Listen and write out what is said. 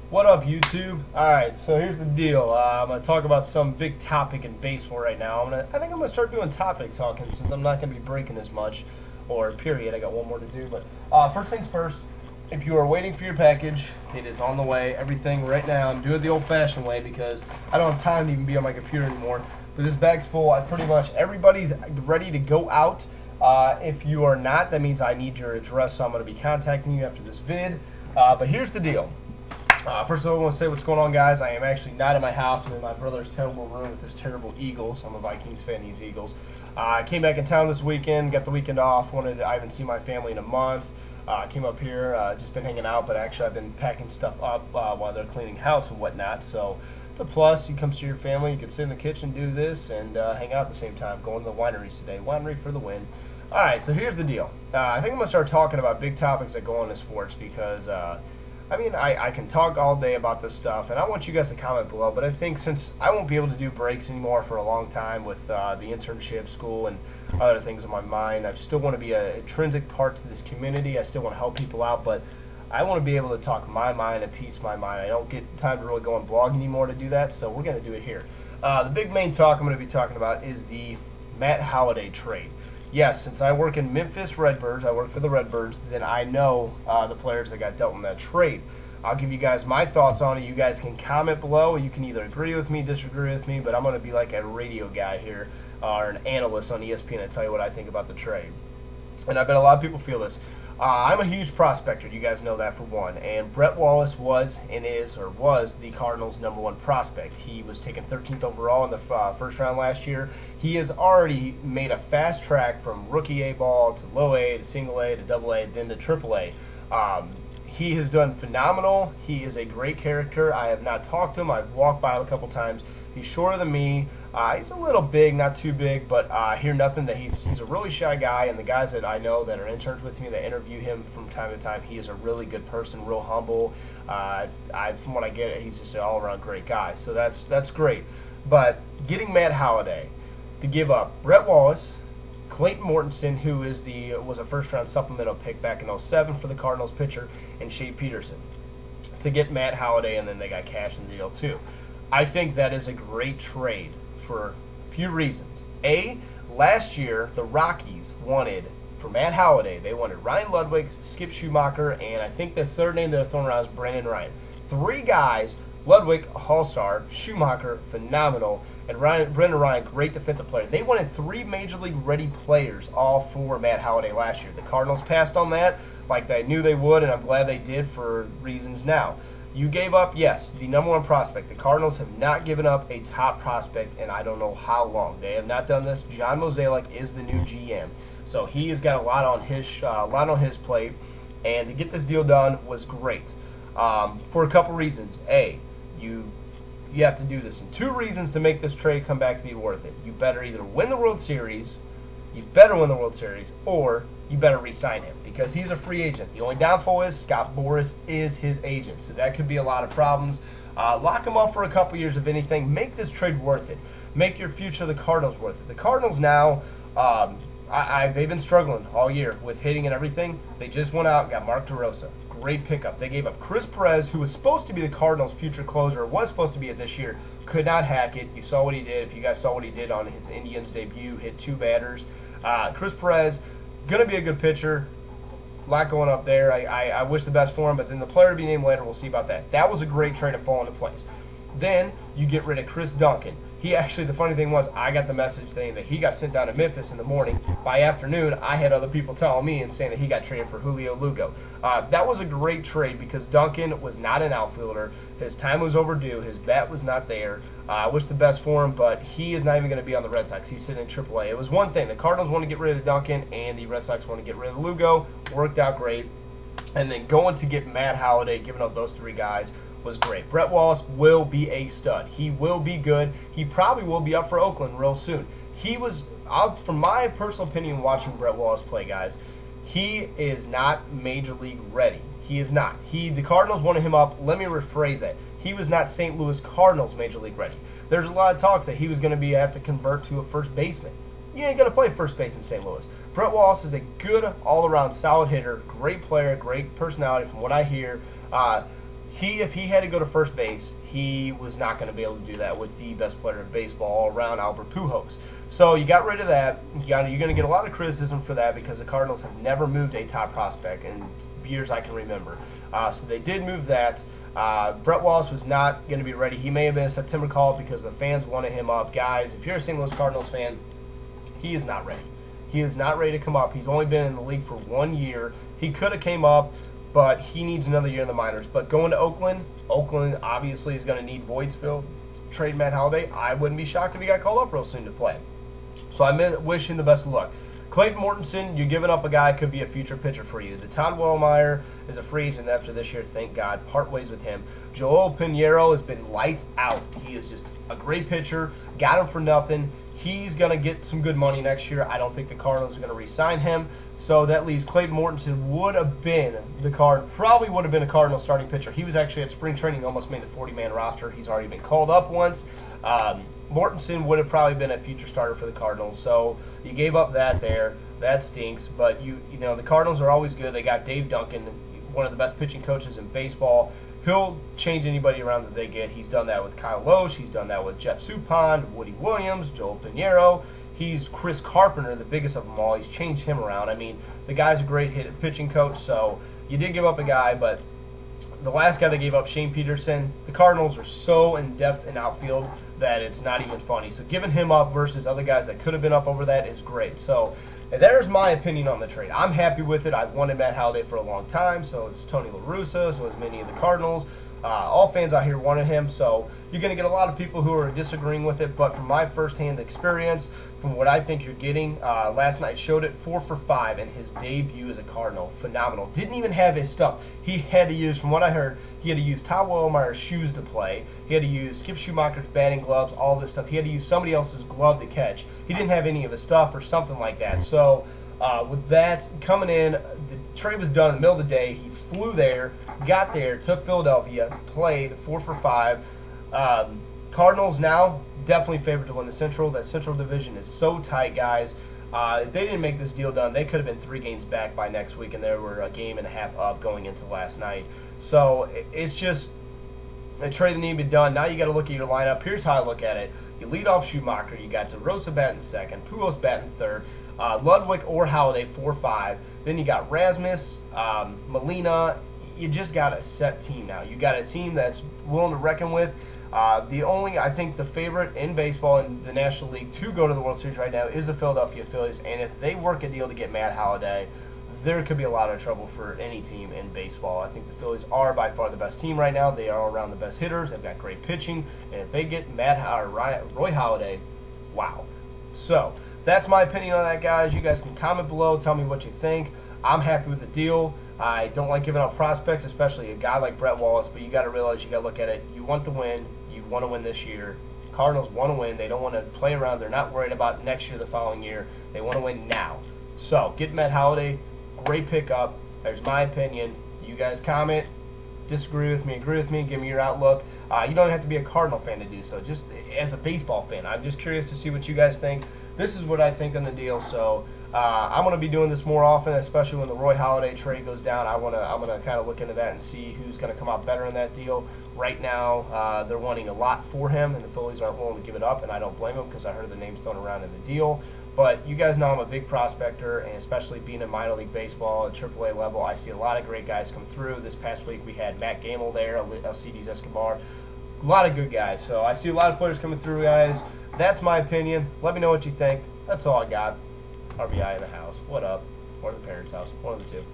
What up, YouTube? Alright, so here's the deal. I'm going to talk about some big topic in baseball right now. I think I'm going to start doing topic talking since I'm not going to be breaking as much, or period. I got one more to do. But first things first, if you are waiting for your package, it is on the way. Everything right now, I'm doing it the old-fashioned way because I don't have time to even be on my computer anymore. But this bag's full. Everybody's ready to go out. If you are not, that means I need your address, so I'm going to be contacting you after this vid. But here's the deal. First of all, I want to say what's going on, guys. I am actually not in my house. I'm in my brother's terrible room with this terrible Eagles. I'm a Vikings fan, these Eagles. I came back in town this weekend, got the weekend off. I haven't seen my family in a month. Came up here, just been hanging out, but actually I've been packing stuff up while they're cleaning house and whatnot. So it's a plus. You come see your family, you can sit in the kitchen, do this, and hang out at the same time. Going to the wineries today. Winery for the win. All right, so here's the deal. I think I'm going to start talking about big topics that go on in sports because I can talk all day about this stuff, and I want you guys to comment below, but I think since I won't be able to do breaks anymore for a long time with the internship, school, and other things in my mind, I still want to be an intrinsic part to this community. I still want to help people out, but I want to be able to talk my mind and piece my mind. I don't get time to really go on blog anymore to do that, so we're going to do it here. The big main talk I'm going to be talking about is the Matt Holliday trade. Yes, since I work in Memphis Redbirds, I work for the Redbirds, then I know the players that got dealt in that trade. I'll give you guys my thoughts on it. You guys can comment below. You can either agree with me, disagree with me, but I'm going to be like a radio guy here, or an analyst on ESPN and tell you what I think about the trade. And I bet a lot of people feel this. I'm a huge prospector. You guys know that for one. And Brett Wallace was the Cardinals' #1 prospect. He was taken 13th overall in the first round last year. He has already made a fast track from rookie A ball to low A to single A to double A, then to triple A. He has done phenomenal. He is a great character. I have not talked to him. I've walked by him a couple times. He's shorter than me. He's a little big, not too big, but I hear nothing that he's a really shy guy, and the guys that I know that are interns with me that interview him from time to time, he is a really good person, real humble. From what I get, he's just an all-around great guy, so that's great. But getting Matt Holliday to give up Brett Wallace, Clayton Mortensen, who was a first-round supplemental pick back in '07 for the Cardinals pitcher, and Shea Peterson, to get Matt Holliday, and then they got cash in the deal too. I think that is a great trade for a few reasons. A, last year, the Rockies wanted, for Matt Holliday, they wanted Ryan Ludwig, Skip Schumacher, and I think the third name they're throwing around is Brandon Ryan. Three guys, Ludwig, a all-star, Schumacher, phenomenal, and Brandon Ryan, great defensive player. They wanted 3 Major League-ready players all for Matt Holliday last year. The Cardinals passed on that like they knew they would, and I'm glad they did for reasons now. You gave up, yes, the #1 prospect. The Cardinals have not given up a top prospect in I don't know how long. They have not done this. John Mozeliak is the new GM, so he has got a lot on his plate. And to get this deal done was great for a couple reasons. A, you have to do this, and 2 reasons to make this trade come back to be worth it. You better either win the World Series. Or you better re-sign him because he's a free agent. The only downfall is Scott Boras is his agent, so that could be a lot of problems. Lock him up for a couple years, if anything. Make this trade worth it. Make your future of the Cardinals worth it. The Cardinals now, they've been struggling all year with hitting and everything. They just went out and got Mark DeRosa. Great pickup. They gave up Chris Perez, who was supposed to be the Cardinals' future closer, was supposed to be it this year, could not hack it. You saw what he did. If you guys saw what he did on his Indians debut, hit 2 batters. Chris Perez, going to be a good pitcher. A lot going up there. I wish the best for him, but then the player to be named later, we'll see about that. That was a great trade to fall into place. Then you get rid of Chris Duncan. He actually, the funny thing was, I got the message saying that he got sent down to Memphis in the morning. By afternoon, I had other people telling me and saying that he got traded for Julio Lugo. That was a great trade because Duncan was not an outfielder. His time was overdue. His bat was not there. I wish the best for him, but he is not even going to be on the Red Sox. He's sitting in AAA. It was one thing. The Cardinals want to get rid of Duncan, and the Red Sox want to get rid of Lugo. Worked out great. And then going to get Matt Holliday, giving up those 3 guys, was great. Brett Wallace will be a stud. He will be good. He probably will be up for Oakland real soon. He was, from my personal opinion, watching Brett Wallace play, guys, he is not Major League ready. He is not. The Cardinals wanted him up. Let me rephrase that. He was not St. Louis Cardinals Major League ready. There's a lot of talks that he was going to have to convert to a first baseman. You ain't going to play first base in St. Louis. Brett Wallace is a good all-around solid hitter, great player, great personality from what I hear. if he had to go to first base, he was not going to be able to do that with the best player in baseball all around, Albert Pujols. So you got rid of that. You're going to get a lot of criticism for that because the Cardinals have never moved a top prospect in years I can remember. So they did move that. Brett Wallace was not going to be ready. He may have been a September call because the fans wanted him up. Guys, if you're a St. Louis Cardinals fan, he is not ready. He is not ready to come up. He's only been in the league for 1 year. He could have came up, but he needs another year in the minors. But going to Oakland obviously is going to need voids filled. Trade Matt Holliday. I wouldn't be shocked if he got called up real soon to play. So I wish him the best of luck. Clayton Mortensen, you're giving up a guy could be a future pitcher for you. Todd Wellmeyer is a free agent after this year, thank God. Part ways with him. Joel Pinheiro has been lights out. He is just a great pitcher. Got him for nothing. He's going to get some good money next year. I don't think the Cardinals are going to re-sign him. So that leaves Clayton Mortensen probably would have been a Cardinal starting pitcher. He was actually at spring training, almost made the 40-man roster. He's already been called up once. Mortensen would have probably been a future starter for the Cardinals. So you gave up that there. That stinks. But you know the Cardinals are always good. They got Dave Duncan, one of the best pitching coaches in baseball. He'll change anybody around that they get. He's done that with Kyle Loesch. He's done that with Jeff Suppan, Woody Williams, Joel Pinheiro. He's Chris Carpenter, the biggest of them all. He's changed him around. I mean, the guy's a great pitching coach. So you did give up a guy, but the last guy they gave up, Shane Peterson, the Cardinals are so in depth in outfield that it's not even funny. So giving him up versus other guys that could have been up over that is great. So there's my opinion on the trade. I'm happy with it. I've wanted Matt Holliday for a long time. So it's Tony La Russa, so it's many of the Cardinals. All fans out here wanted him. So you're going to get a lot of people who are disagreeing with it. But from my firsthand experience, from what I think you're getting, last night showed it 4 for 5 in his debut as a Cardinal. Phenomenal. Didn't even have his stuff. He had to use, from what I heard, he had to use Todd Wellmeyer's shoes to play. He had to use Skip Schumacher's batting gloves, all this stuff. He had to use somebody else's glove to catch. He didn't have any of his stuff or something like that. So with that coming in, the trade was done in the middle of the day. He flew there, got there to Philadelphia, played 4 for 5. Cardinals now definitely favored to win the Central. That Central division is so tight, guys. If they didn't make this deal done, they could have been 3 games back by next week, and they were a game and a half up going into last night. So it's just a trade that needed to be done. Now you got to look at your lineup. Here's how I look at it. You lead off Schumacher. You got DeRosa batting second, Pujols batting third, Ludwig or Holliday 4-5. Then you got Rasmus, Molina. You just got a set team now. You got a team that's willing to reckon with. I think the favorite in baseball in the National League to go to the World Series right now is the Philadelphia Phillies. And if they work a deal to get Matt Holliday, there could be a lot of trouble for any team in baseball. I think the Phillies are by far the best team right now. They are around the best hitters. They've got great pitching. And if they get Roy Halladay, wow. So that's my opinion on that, guys. You guys can comment below. Tell me what you think. I'm happy with the deal. I don't like giving up prospects, especially a guy like Brett Wallace, but you got to realize you got to look at it. You want to win. You want to win this year. Cardinals want to win. They don't want to play around. They're not worried about next year, the following year. They want to win now. So get Matt Holliday. Great pickup. There's my opinion. You guys comment, disagree with me, agree with me, give me your outlook. You don't have to be a Cardinal fan to do so. Just as a baseball fan, I'm just curious to see what you guys think. This is what I think on the deal. So I'm going to be doing this more often, especially when the Roy Halladay trade goes down. I'm gonna kind of look into that and see who's going to come out better in that deal. Right now, they're wanting a lot for him, and the Phillies aren't willing to give it up, and I don't blame them because I heard the names thrown around in the deal. But you guys know I'm a big prospector, and especially being in minor league baseball at AAA level, I see a lot of great guys come through. This past week we had Matt Gamel there, Alcides Escobar, a lot of good guys. So I see a lot of players coming through, guys. That's my opinion. Let me know what you think. That's all I got. RBI in the house. What up? Or the parents' house. One of the two.